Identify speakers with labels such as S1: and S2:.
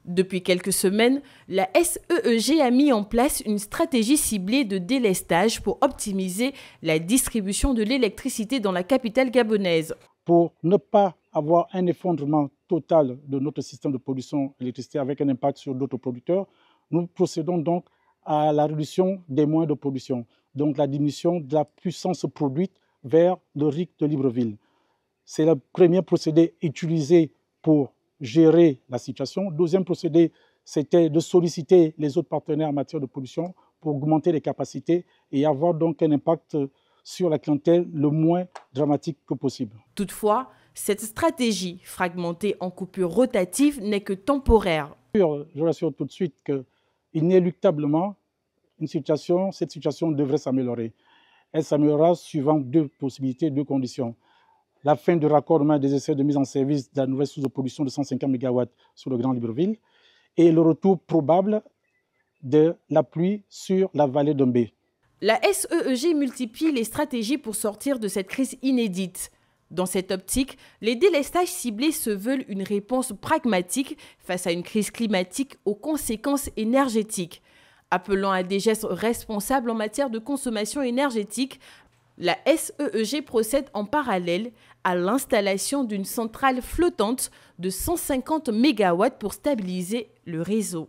S1: Depuis quelques semaines, la SEEG a mis en place une stratégie ciblée de délestage pour optimiser la distribution de l'électricité dans la capitale gabonaise.
S2: Pour ne pas avoir un effondrement total de notre système de production d'électricité avec un impact sur d'autres producteurs, nous procédons donc à la réduction des moyens de production, donc la diminution de la puissance produite vers le RIC de Libreville. C'est le premier procédé utilisé pour gérer la situation. Deuxième procédé, c'était de solliciter les autres partenaires en matière de production pour augmenter les capacités et avoir donc un impact sur la clientèle le moins dramatique que possible.
S1: Toutefois, cette stratégie fragmentée en coupures rotatives n'est que temporaire.
S2: Je rassure tout de suite qu'inéluctablement, cette situation devrait s'améliorer. Elle s'améliorera suivant deux possibilités, deux conditions. La fin du raccordement des essais de mise en service de la nouvelle source de production de 150 MW sur le Grand Libreville et le retour probable de la pluie sur la vallée d'Ombé.
S1: La SEEG multiplie les stratégies pour sortir de cette crise inédite. Dans cette optique, les délestages ciblés se veulent une réponse pragmatique face à une crise climatique aux conséquences énergétiques. Appelant à des gestes responsables en matière de consommation énergétique, la SEEG procède en parallèle à l'installation d'une centrale flottante de 150 MW pour stabiliser le réseau.